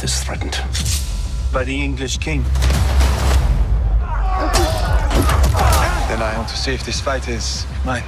is threatened by the English king. Then I want to see if this fight is mine.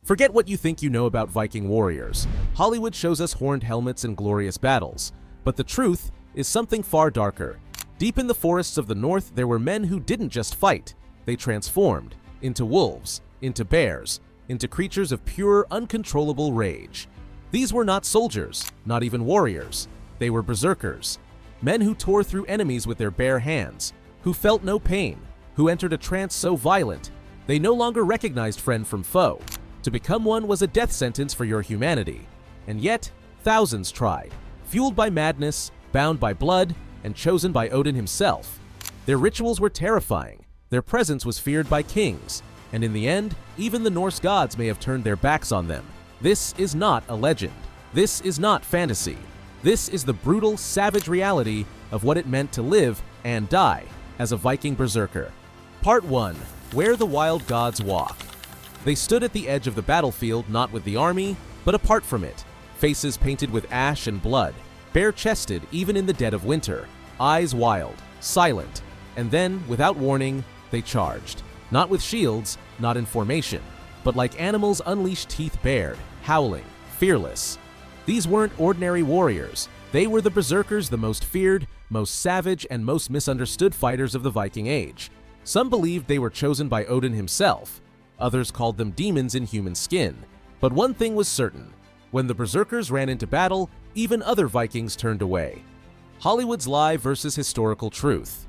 Forget what you think you know about Viking warriors. Hollywood shows us horned helmets and glorious battles. But the truth is something far darker. Deep in the forests of the north, there were men who didn't just fight. They transformed into wolves, into bears, into creatures of pure, uncontrollable rage. These were not soldiers, not even warriors. They were berserkers. Men who tore through enemies with their bare hands, who felt no pain, who entered a trance so violent, they no longer recognized friend from foe. To become one was a death sentence for your humanity. And yet, thousands tried, fueled by madness, bound by blood, and chosen by Odin himself. Their rituals were terrifying. Their presence was feared by kings. And in the end, even the Norse gods may have turned their backs on them. This is not a legend. This is not fantasy. This is the brutal, savage reality of what it meant to live and die as a Viking berserker. Part 1. Where the Wild Gods Walk. They stood at the edge of the battlefield, not with the army, but apart from it. Faces painted with ash and blood, bare-chested even in the dead of winter, eyes wild, silent, and then, without warning, they charged. Not with shields, not in formation, but like animals unleashed teeth bared, howling, fearless. These weren't ordinary warriors. They were the berserkers, the most feared, most savage, and most misunderstood fighters of the Viking Age. Some believed they were chosen by Odin himself. Others called them demons in human skin. But one thing was certain. When the berserkers ran into battle, even other Vikings turned away. Hollywood's lie versus historical truth.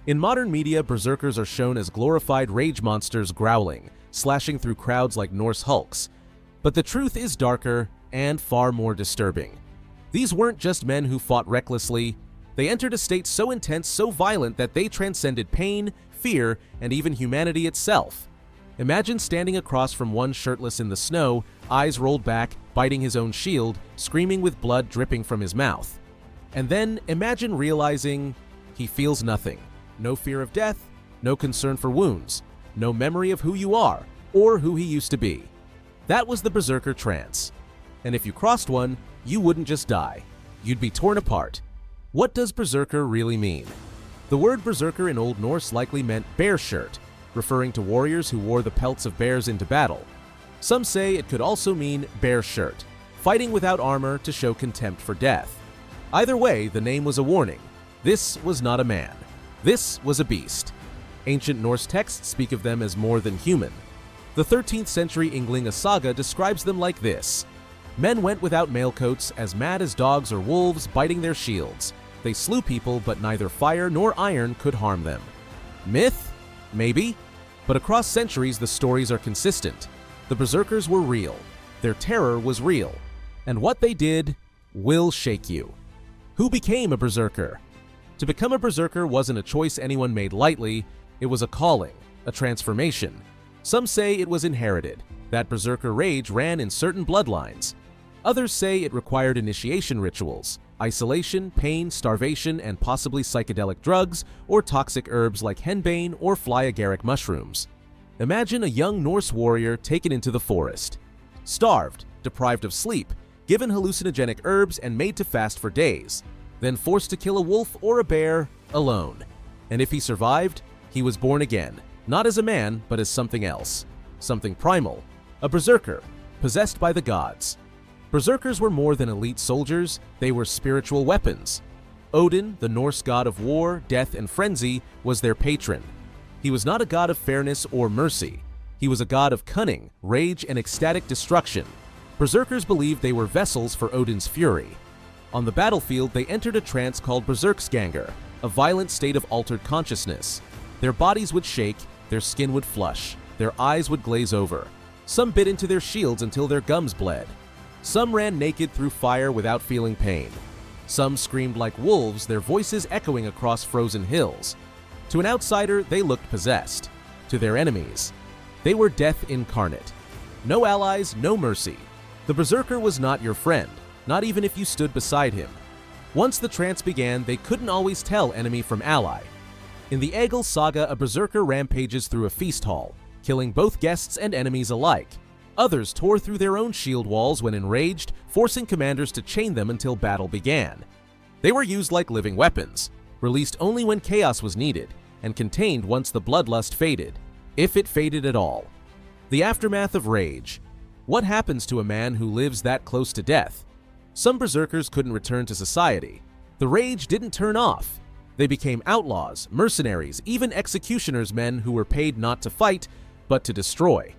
In modern media, berserkers are shown as glorified rage monsters growling, slashing through crowds like Norse hulks. But the truth is darker and far more disturbing. These weren't just men who fought recklessly. They entered a state so intense, so violent that they transcended pain, fear, and even humanity itself. Imagine standing across from one shirtless in the snow, eyes rolled back, biting his own shield, screaming with blood dripping from his mouth. And then imagine realizing he feels nothing. No fear of death, no concern for wounds, no memory of who you are or who he used to be. That was the berserker trance. And if you crossed one, you wouldn't just die. You'd be torn apart. What does berserker really mean? The word berserker in Old Norse likely meant bear shirt, referring to warriors who wore the pelts of bears into battle. Some say it could also mean bear shirt, fighting without armor to show contempt for death. Either way, the name was a warning. This was not a man. This was a beast. Ancient Norse texts speak of them as more than human. The 13th century Ynglinga saga describes them like this. Men went without mailcoats, as mad as dogs or wolves, biting their shields. They slew people, but neither fire nor iron could harm them. Myth? Maybe. But across centuries, the stories are consistent. The berserkers were real. Their terror was real. And what they did will shake you. Who became a berserker? To become a berserker wasn't a choice anyone made lightly. It was a calling, a transformation. Some say it was inherited, that berserker rage ran in certain bloodlines. Others say it required initiation rituals, isolation, pain, starvation, and possibly psychedelic drugs or toxic herbs like henbane or fly agaric mushrooms. Imagine a young Norse warrior taken into the forest. Starved, deprived of sleep, given hallucinogenic herbs and made to fast for days, then forced to kill a wolf or a bear alone. And if he survived, he was born again, not as a man, but as something else. Something primal. A berserker, possessed by the gods. Berserkers were more than elite soldiers, they were spiritual weapons. Odin, the Norse god of war, death, and frenzy, was their patron. He was not a god of fairness or mercy. He was a god of cunning, rage, and ecstatic destruction. Berserkers believed they were vessels for Odin's fury. On the battlefield, they entered a trance called berserksganger, a violent state of altered consciousness. Their bodies would shake, their skin would flush, their eyes would glaze over. Some bit into their shields until their gums bled. Some ran naked through fire without feeling pain. Some screamed like wolves, their voices echoing across frozen hills. To an outsider, they looked possessed. To their enemies, they were death incarnate. No allies, no mercy. The berserker was not your friend, not even if you stood beside him. Once the trance began, they couldn't always tell enemy from ally. In the Egil saga, a berserker rampages through a feast hall, killing both guests and enemies alike. Others tore through their own shield walls when enraged, forcing commanders to chain them until battle began. They were used like living weapons, released only when chaos was needed, and contained once the bloodlust faded, if it faded at all. The aftermath of rage. What happens to a man who lives that close to death? Some berserkers couldn't return to society. The rage didn't turn off. They became outlaws, mercenaries, even executioners, men who were paid not to fight, but to destroy.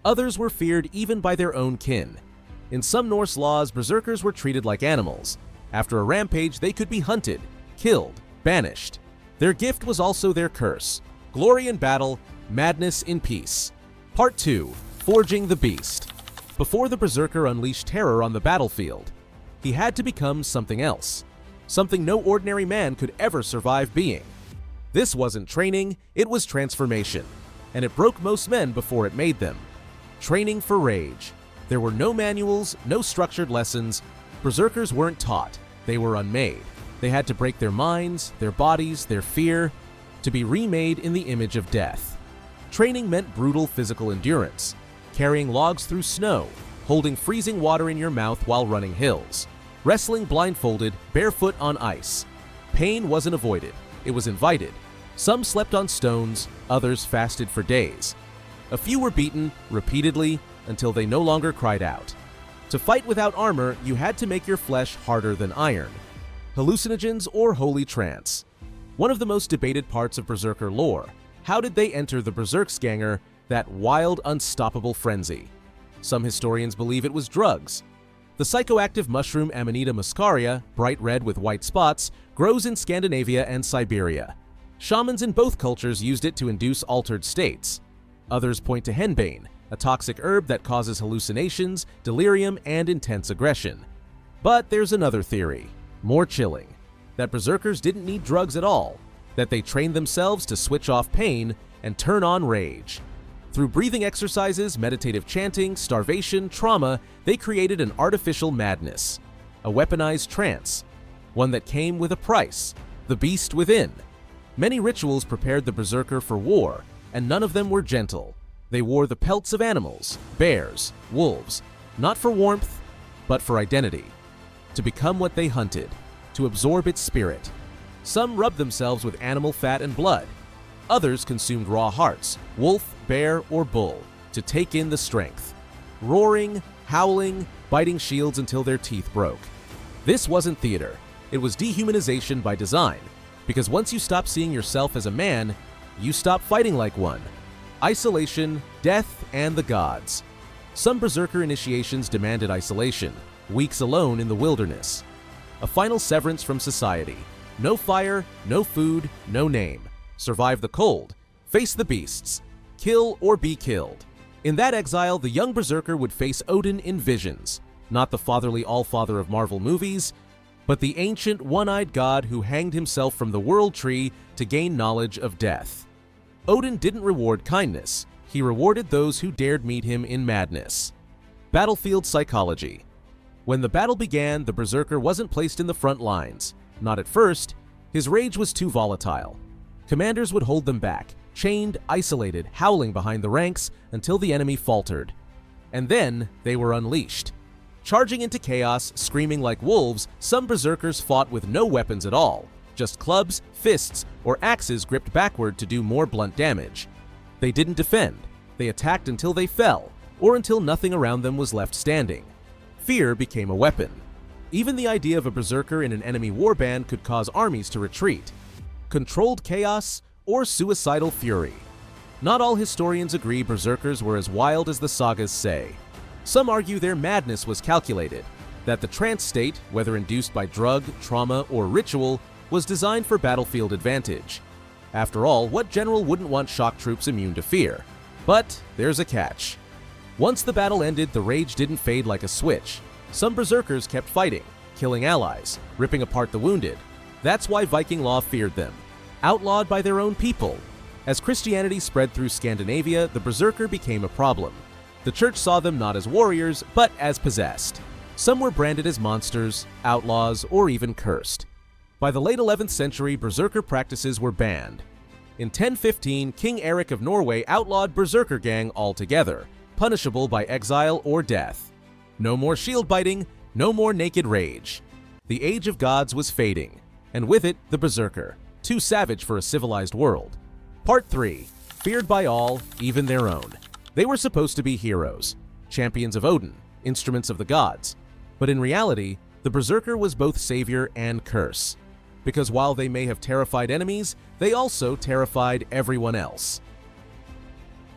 Others were feared even by their own kin. In some Norse laws, berserkers were treated like animals. After a rampage, they could be hunted, killed, banished. Their gift was also their curse: glory in battle, madness in peace. Part 2. Forging the Beast. Before the berserker unleashed terror on the battlefield, he had to become something else. Something no ordinary man could ever survive being. This wasn't training, it was transformation. And it broke most men before it made them. Training for rage. There were no manuals, no structured lessons. Berserkers weren't taught, they were unmade. They had to break their minds, their bodies, their fear, to be remade in the image of death. Training meant brutal physical endurance, carrying logs through snow, holding freezing water in your mouth while running hills, wrestling blindfolded, barefoot on ice. Pain wasn't avoided, it was invited. Some slept on stones, others fasted for days. A few were beaten, repeatedly, until they no longer cried out. To fight without armor, you had to make your flesh harder than iron. Hallucinogens or holy trance. One of the most debated parts of berserker lore. How did they enter the berserksganger, that wild, unstoppable frenzy? Some historians believe it was drugs. The psychoactive mushroom Amanita muscaria, bright red with white spots, grows in Scandinavia and Siberia. Shamans in both cultures used it to induce altered states. Others point to henbane, a toxic herb that causes hallucinations, delirium, and intense aggression. But there's another theory, more chilling, that berserkers didn't need drugs at all, that they trained themselves to switch off pain and turn on rage. Through breathing exercises, meditative chanting, starvation, trauma, they created an artificial madness, a weaponized trance, one that came with a price, the beast within. Many rituals prepared the berserker for war, and none of them were gentle. They wore the pelts of animals, bears, wolves, not for warmth, but for identity. To become what they hunted, to absorb its spirit. Some rubbed themselves with animal fat and blood. Others consumed raw hearts, wolf, bear, or bull, to take in the strength. Roaring, howling, biting shields until their teeth broke. This wasn't theater. It was dehumanization by design, because once you stop seeing yourself as a man, you stop fighting like one. Isolation, death, and the gods. Some berserker initiations demanded isolation, weeks alone in the wilderness. A final severance from society. No fire, no food, no name. Survive the cold, face the beasts, kill or be killed. In that exile, the young berserker would face Odin in visions, not the fatherly all-father of Marvel movies, but the ancient one-eyed god who hanged himself from the world tree to gain knowledge of death. Odin didn't reward kindness, he rewarded those who dared meet him in madness. Battlefield psychology. When the battle began, the berserker wasn't placed in the front lines. Not at first. His rage was too volatile. Commanders would hold them back, chained, isolated, howling behind the ranks until the enemy faltered. And then they were unleashed. Charging into chaos, screaming like wolves, some berserkers fought with no weapons at all, just clubs, fists, or axes gripped backward to do more blunt damage. They didn't defend. They attacked until they fell, or until nothing around them was left standing. Fear became a weapon. Even the idea of a berserker in an enemy warband could cause armies to retreat. Controlled chaos or suicidal fury. Not all historians agree berserkers were as wild as the sagas say. Some argue their madness was calculated, that the trance state, whether induced by drug, trauma, or ritual, was designed for battlefield advantage. After all, what general wouldn't want shock troops immune to fear? But there's a catch. Once the battle ended, the rage didn't fade like a switch. Some berserkers kept fighting, killing allies, ripping apart the wounded. That's why Viking law feared them. Outlawed by their own people. As Christianity spread through Scandinavia, the berserker became a problem. The church saw them not as warriors, but as possessed. Some were branded as monsters, outlaws, or even cursed. By the late 11th century, berserker practices were banned. In 1015, King Eric of Norway outlawed berserker gang altogether, punishable by exile or death. No more shield biting, no more naked rage. The age of gods was fading, and with it, the berserker, too savage for a civilized world. Part 3. Feared by all, even their own. They were supposed to be heroes, champions of Odin, instruments of the gods. But in reality, the berserker was both savior and curse. Because while they may have terrified enemies, they also terrified everyone else.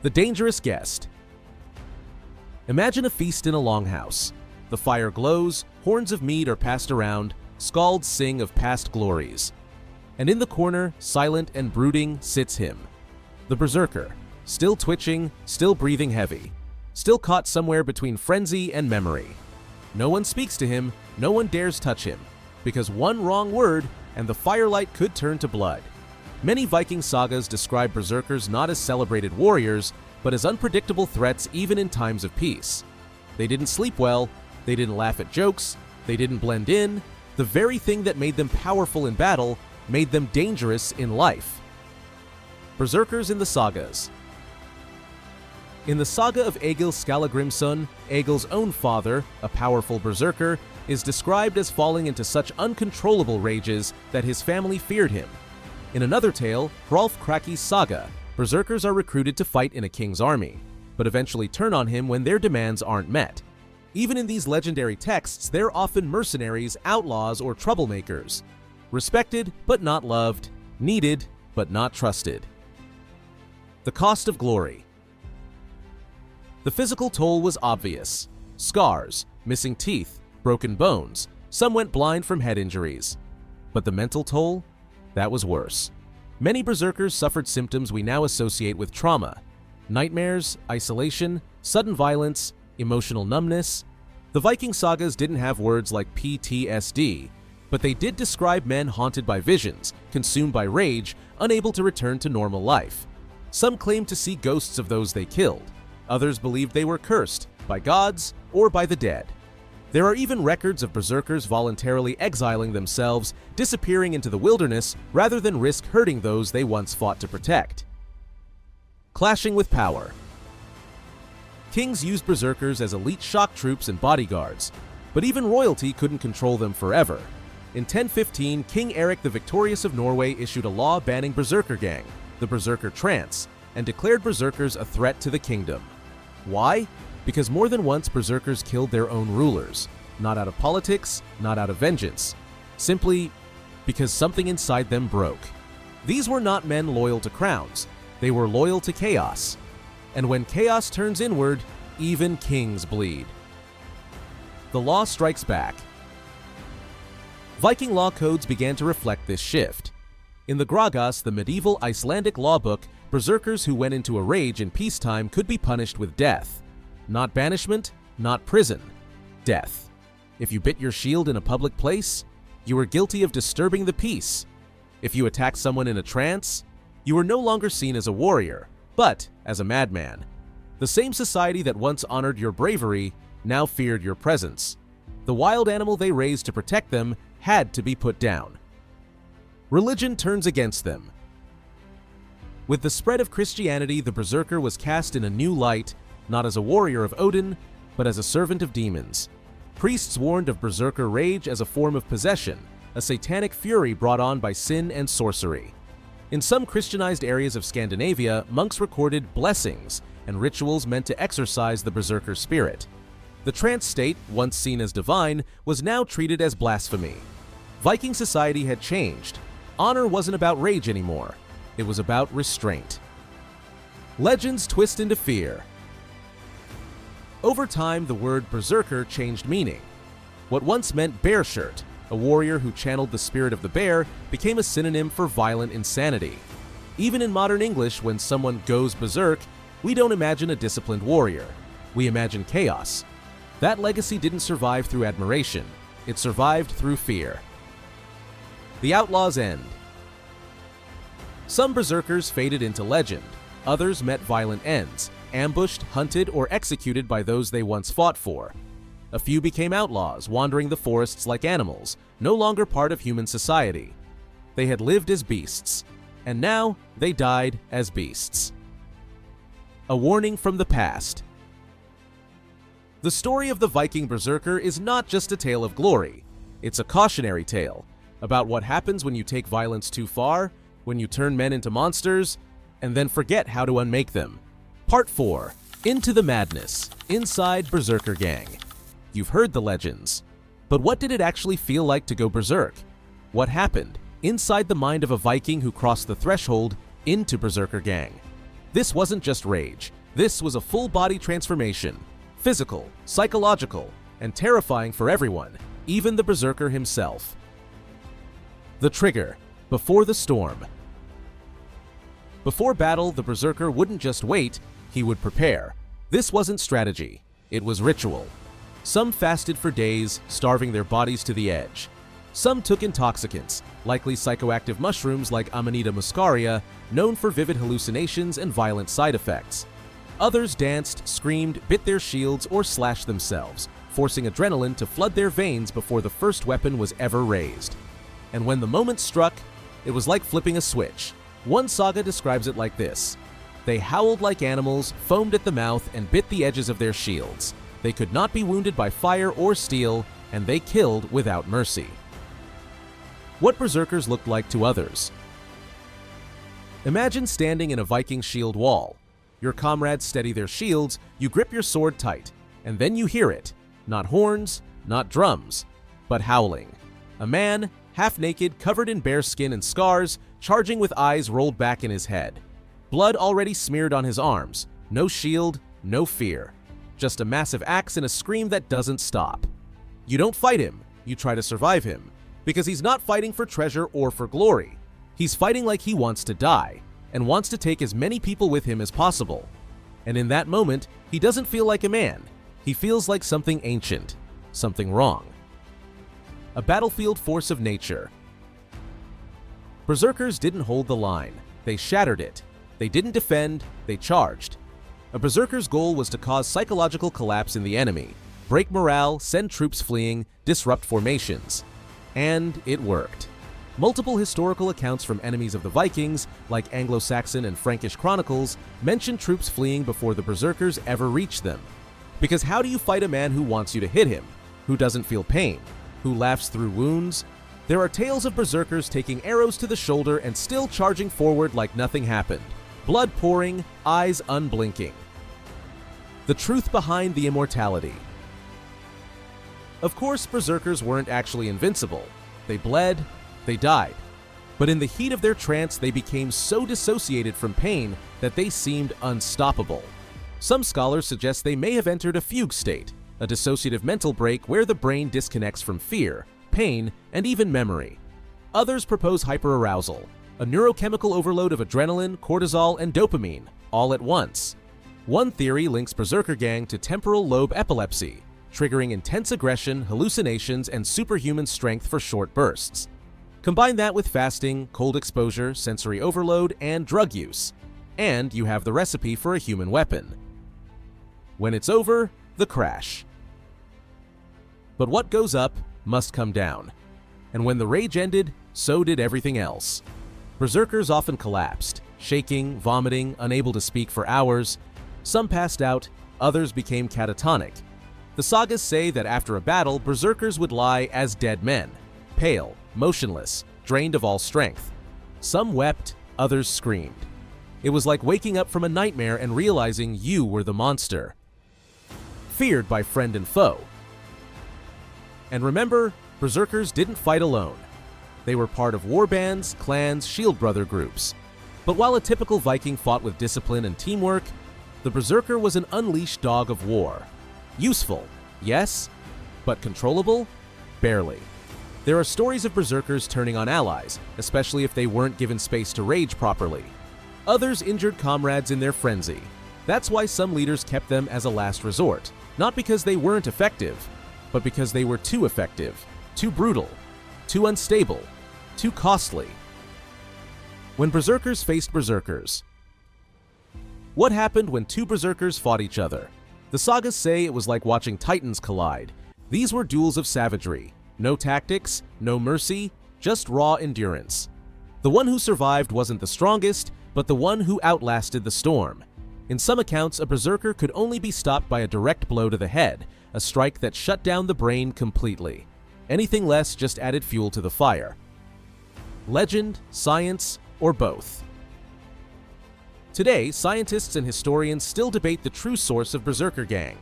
The dangerous guest. Imagine a feast in a longhouse. The fire glows, horns of mead are passed around, skalds sing of past glories. And in the corner, silent and brooding, sits him, the berserker, still twitching, still breathing heavy, still caught somewhere between frenzy and memory. No one speaks to him, no one dares touch him, because one wrong word and the firelight could turn to blood. Many Viking sagas describe berserkers not as celebrated warriors, but as unpredictable threats even in times of peace. They didn't sleep well, they didn't laugh at jokes, they didn't blend in. The very thing that made them powerful in battle made them dangerous in life. Berserkers in the sagas. In the saga of Egil Skallagrimsson, Egil's own father, a powerful berserker, is described as falling into such uncontrollable rages that his family feared him. In another tale, Hrolf Kraki's saga, berserkers are recruited to fight in a king's army, but eventually turn on him when their demands aren't met. Even in these legendary texts, they're often mercenaries, outlaws, or troublemakers. Respected, but not loved. Needed, but not trusted. The cost of glory. The physical toll was obvious. Scars, missing teeth, broken bones, some went blind from head injuries. But the mental toll? That was worse. Many berserkers suffered symptoms we now associate with trauma. Nightmares, isolation, sudden violence, emotional numbness. The Viking sagas didn't have words like PTSD, but they did describe men haunted by visions, consumed by rage, unable to return to normal life. Some claimed to see ghosts of those they killed. Others believed they were cursed, by gods or by the dead. There are even records of berserkers voluntarily exiling themselves, disappearing into the wilderness rather than risk hurting those they once fought to protect. Clashing with power. Kings used berserkers as elite shock troops and bodyguards, but even royalty couldn't control them forever. In 1015, King Eric the Victorious of Norway issued a law banning berserker gang, the Berserker Trance, and declared berserkers a threat to the kingdom. Why? Because more than once berserkers killed their own rulers, not out of politics, not out of vengeance, simply because something inside them broke. These were not men loyal to crowns, they were loyal to chaos. And when chaos turns inward, even kings bleed. The law strikes back. Viking law codes began to reflect this shift. In the Gragas, the medieval Icelandic law book, berserkers who went into a rage in peacetime could be punished with death. Not banishment, not prison. Death. If you bit your shield in a public place, you were guilty of disturbing the peace. If you attacked someone in a trance, you were no longer seen as a warrior, but as a madman. The same society that once honored your bravery now feared your presence. The wild animal they raised to protect them had to be put down. Religion turns against them. With the spread of Christianity, the berserker was cast in a new light, not as a warrior of Odin, but as a servant of demons. Priests warned of berserker rage as a form of possession, a satanic fury brought on by sin and sorcery. In some Christianized areas of Scandinavia, monks recorded blessings and rituals meant to exorcise the berserker spirit. The trance state, once seen as divine, was now treated as blasphemy. Viking society had changed. Honor wasn't about rage anymore. It was about restraint. Legends twist into fear. Over time, the word berserker changed meaning. What once meant bear shirt, a warrior who channeled the spirit of the bear, became a synonym for violent insanity. Even in modern English, when someone goes berserk, we don't imagine a disciplined warrior. We imagine chaos. That legacy didn't survive through admiration. It survived through fear. The outlaw's end. Some berserkers faded into legend. Others met violent ends, ambushed, hunted, or executed by those they once fought for. A few became outlaws, wandering the forests like animals, no longer part of human society. They had lived as beasts, and now they died as beasts. A warning from the past. The story of the Viking Berserker is not just a tale of glory. It's a cautionary tale about what happens when you take violence too far, when you turn men into monsters, and then forget how to unmake them. Part 4. Into the Madness, Inside Berserker Gang. You've heard the legends. But what did it actually feel like to go berserk? What happened inside the mind of a Viking who crossed the threshold into Berserker Gang? This wasn't just rage. This was a full-body transformation. Physical, psychological, and terrifying for everyone, even the Berserker himself. The trigger. Before the storm. Before battle, the Berserker wouldn't just wait, he would prepare. This wasn't strategy. It was ritual. Some fasted for days, starving their bodies to the edge. Some took intoxicants, likely psychoactive mushrooms like Amanita muscaria, known for vivid hallucinations and violent side effects. Others danced, screamed, bit their shields, or slashed themselves, forcing adrenaline to flood their veins before the first weapon was ever raised. And when the moment struck, it was like flipping a switch. One saga describes it like this: they howled like animals, foamed at the mouth, and bit the edges of their shields. They could not be wounded by fire or steel, and they killed without mercy. What berserkers looked like to others. Imagine standing in a Viking shield wall. Your comrades steady their shields, you grip your sword tight, and then you hear it. Not horns, not drums, but howling. A man, half naked, covered in bare skin and scars, charging with eyes rolled back in his head. Blood already smeared on his arms. No shield, no fear. Just a massive axe and a scream that doesn't stop. You don't fight him, you try to survive him. Because he's not fighting for treasure or for glory. He's fighting like he wants to die, and wants to take as many people with him as possible. And in that moment, he doesn't feel like a man. He feels like something ancient, something wrong. A battlefield force of nature. Berserkers didn't hold the line. They shattered it. They didn't defend, they charged. A berserker's goal was to cause psychological collapse in the enemy, break morale, send troops fleeing, disrupt formations. And it worked. Multiple historical accounts from enemies of the Vikings, like Anglo-Saxon and Frankish chronicles, mention troops fleeing before the berserkers ever reached them. Because how do you fight a man who wants you to hit him, who doesn't feel pain, who laughs through wounds? There are tales of berserkers taking arrows to the shoulder and still charging forward like nothing happened, blood pouring, eyes unblinking. The truth behind the immortality. Of course, berserkers weren't actually invincible. They bled, they died. But in the heat of their trance, they became so dissociated from pain that they seemed unstoppable. Some scholars suggest they may have entered a fugue state, a dissociative mental break where the brain disconnects from fear, pain, and even memory. Others propose hyperarousal, a neurochemical overload of adrenaline, cortisol, and dopamine, all at once. One theory links Berserker Gang to temporal lobe epilepsy, triggering intense aggression, hallucinations, and superhuman strength for short bursts. Combine that with fasting, cold exposure, sensory overload, and drug use, and you have the recipe for a human weapon. When it's over, the crash. But what goes up must come down. And when the rage ended, so did everything else. Berserkers often collapsed, shaking, vomiting, unable to speak for hours. Some passed out, others became catatonic. The sagas say that after a battle, berserkers would lie as dead men, pale, motionless, drained of all strength. Some wept, others screamed. It was like waking up from a nightmare and realizing you were the monster. Feared by friend and foe. And remember, berserkers didn't fight alone. They were part of war bands, clans, shield brother groups. But while a typical Viking fought with discipline and teamwork, the berserker was an unleashed dog of war. Useful, yes, but controllable? Barely. There are stories of berserkers turning on allies, especially if they weren't given space to rage properly. Others injured comrades in their frenzy. That's why some leaders kept them as a last resort, not because they weren't effective, but because they were too effective, too brutal, too unstable, too costly. When berserkers faced berserkers. What happened when two berserkers fought each other? The sagas say it was like watching titans collide. These were duels of savagery. No tactics, no mercy, just raw endurance. The one who survived wasn't the strongest, but the one who outlasted the storm. In some accounts, a berserker could only be stopped by a direct blow to the head, a strike that shut down the brain completely. Anything less just added fuel to the fire. Legend, science, or both? Today, scientists and historians still debate the true source of Berserker Gang.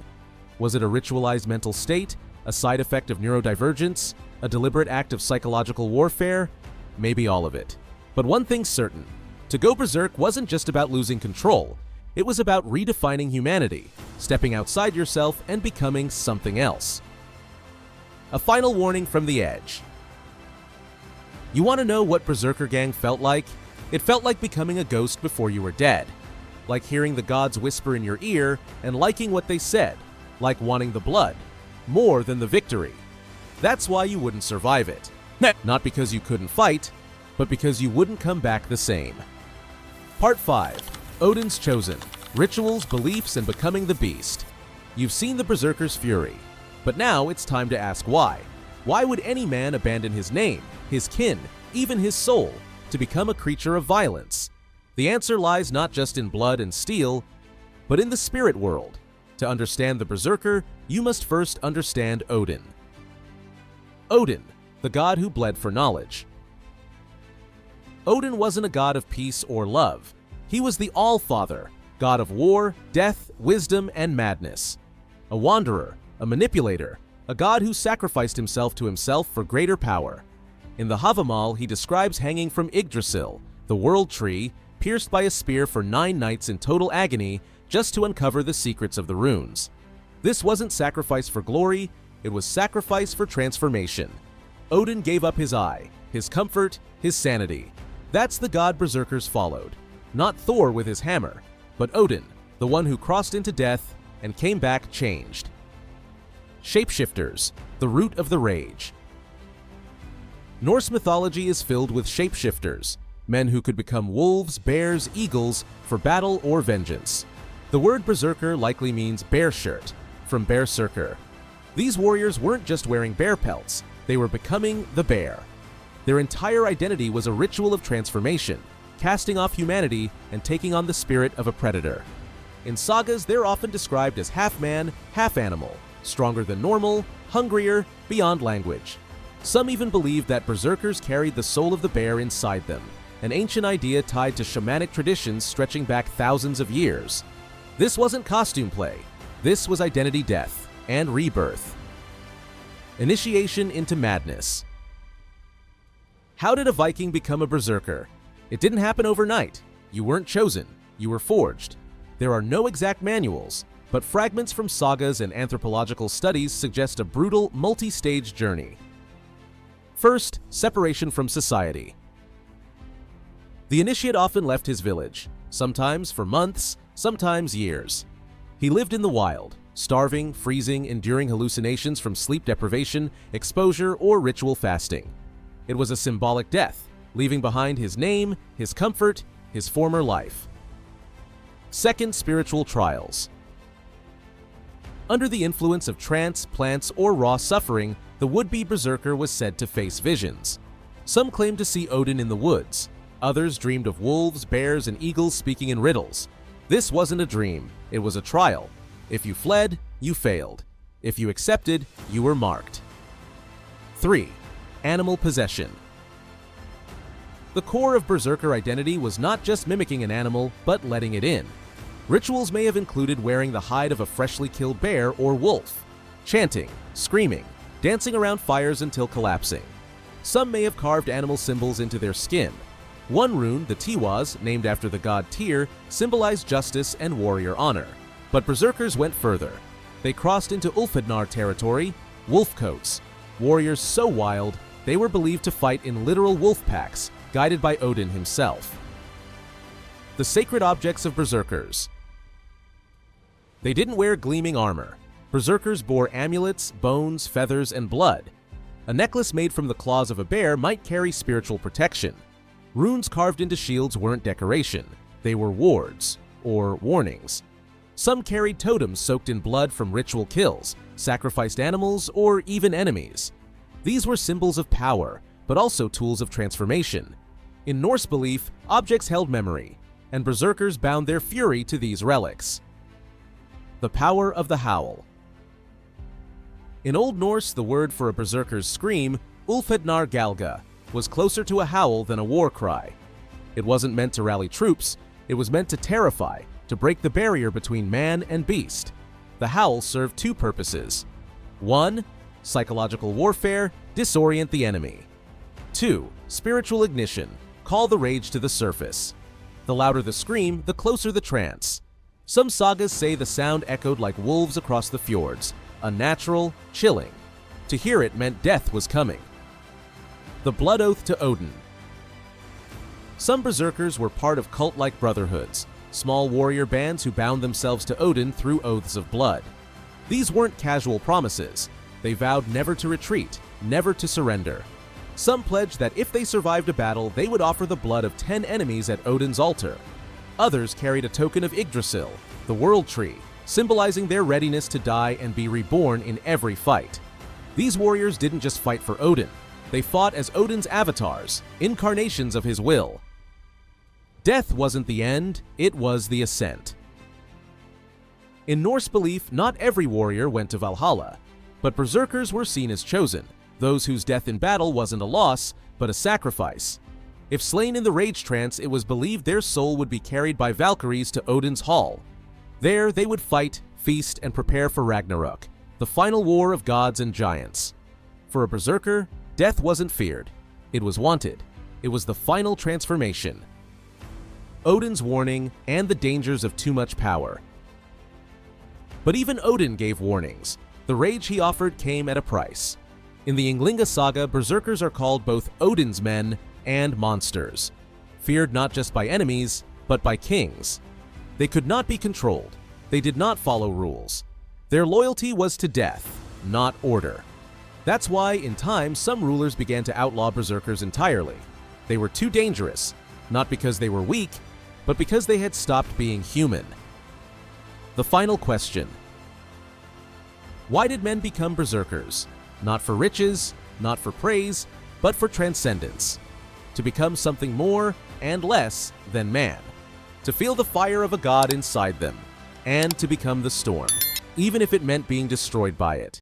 Was it a ritualized mental state, a side effect of neurodivergence, a deliberate act of psychological warfare? Maybe all of it. But one thing's certain, to go berserk wasn't just about losing control, it was about redefining humanity, stepping outside yourself and becoming something else. A final warning from the edge. You want to know what Berserker Gang felt like? It felt like becoming a ghost before you were dead. Like hearing the gods whisper in your ear and liking what they said. Like wanting the blood, more than the victory. That's why you wouldn't survive it. Not because you couldn't fight, but because you wouldn't come back the same. Part 5. Odin's Chosen. Rituals, beliefs, and becoming the beast. You've seen the Berserker's fury, but now it's time to ask why. Why would any man abandon his name, his kin, even his soul, to become a creature of violence? The answer lies not just in blood and steel, but in the spirit world. To understand the Berserker, you must first understand Odin. Odin, the god who bled for knowledge. Odin wasn't a god of peace or love. He was the All-Father, god of war, death, wisdom, and madness. A wanderer, a manipulator, a god who sacrificed himself to himself for greater power. In the Havamal, he describes hanging from Yggdrasil, the world tree, pierced by a spear for 9 nights in total agony just to uncover the secrets of the runes. This wasn't sacrifice for glory, it was sacrifice for transformation. Odin gave up his eye, his comfort, his sanity. That's the god berserkers followed. Not Thor with his hammer, but Odin, the one who crossed into death and came back changed. Shapeshifters, the root of the rage. Norse mythology is filled with shapeshifters, men who could become wolves, bears, eagles for battle or vengeance. The word berserker likely means bear shirt, from berserker. These warriors weren't just wearing bear pelts, they were becoming the bear. Their entire identity was a ritual of transformation, casting off humanity and taking on the spirit of a predator. In sagas, they're often described as half man, half animal, stronger than normal, hungrier, beyond language. Some even believe that berserkers carried the soul of the bear inside them, an ancient idea tied to shamanic traditions stretching back thousands of years. This wasn't costume play. This was identity death and rebirth. Initiation into madness. How did a Viking become a berserker? It didn't happen overnight. You weren't chosen. You were forged. There are no exact manuals, but fragments from sagas and anthropological studies suggest a brutal, multi-stage journey. First, separation from society. The initiate often left his village, sometimes for months, sometimes years. He lived in the wild, starving, freezing, enduring hallucinations from sleep deprivation, exposure, or ritual fasting. It was a symbolic death, leaving behind his name, his comfort, his former life. Second, spiritual trials. Under the influence of trance, plants, or raw suffering, the would-be berserker was said to face visions. Some claimed to see Odin in the woods. Others dreamed of wolves, bears, and eagles speaking in riddles. This wasn't a dream, it was a trial. If you fled, you failed. If you accepted, you were marked. 3. Animal possession. The core of berserker identity was not just mimicking an animal, but letting it in. Rituals may have included wearing the hide of a freshly killed bear or wolf, chanting, screaming, dancing around fires until collapsing. Some may have carved animal symbols into their skin. One rune, the Tiwaz, named after the god Tyr, symbolized justice and warrior honor. But berserkers went further. They crossed into Ulfhednar territory, wolf coats. Warriors so wild, they were believed to fight in literal wolf packs, guided by Odin himself. The sacred objects of berserkers. They didn't wear gleaming armor. Berserkers bore amulets, bones, feathers, and blood. A necklace made from the claws of a bear might carry spiritual protection. Runes carved into shields weren't decoration. They were wards, or warnings. Some carried totems soaked in blood from ritual kills, sacrificed animals, or even enemies. These were symbols of power, but also tools of transformation. In Norse belief, objects held memory. and berserkers bound their fury to these relics. The power of the howl. In Old Norse, the word for a berserker's scream, ulfhednar galga, was closer to a howl than a war cry. It wasn't meant to rally troops, it was meant to terrify, to break the barrier between man and beast. The howl served two purposes. 1. Psychological warfare, disorient the enemy. 2. Spiritual ignition, call the rage to the surface. The louder the scream, the closer the trance. Some sagas say the sound echoed like wolves across the fjords, unnatural, chilling. To hear it meant death was coming. The blood oath to Odin. Some berserkers were part of cult-like brotherhoods, small warrior bands who bound themselves to Odin through oaths of blood. These weren't casual promises. They vowed never to retreat, never to surrender. Some pledged that if they survived a battle, they would offer the blood of 10 enemies at Odin's altar. Others carried a token of Yggdrasil, the World Tree, symbolizing their readiness to die and be reborn in every fight. These warriors didn't just fight for Odin. They fought as Odin's avatars, incarnations of his will. Death wasn't the end, it was the ascent. In Norse belief, not every warrior went to Valhalla, but berserkers were seen as chosen, those whose death in battle wasn't a loss, but a sacrifice. If slain in the rage trance, it was believed their soul would be carried by Valkyries to Odin's hall. There, they would fight, feast, and prepare for Ragnarok, the final war of gods and giants. For a berserker, death wasn't feared. It was wanted. It was the final transformation. Odin's warning and the dangers of too much power. But even Odin gave warnings. The rage he offered came at a price. In the Ynglinga saga, berserkers are called both Odin's men and monsters, feared not just by enemies, but by kings. They could not be controlled. They did not follow rules. Their loyalty was to death, not order. That's why, in time, some rulers began to outlaw berserkers entirely. They were too dangerous, not because they were weak, but because they had stopped being human. The final question. Why did men become berserkers? Not for riches, not for praise, but for transcendence. To become something more and less than man. To feel the fire of a god inside them, and to become the storm, even if it meant being destroyed by it.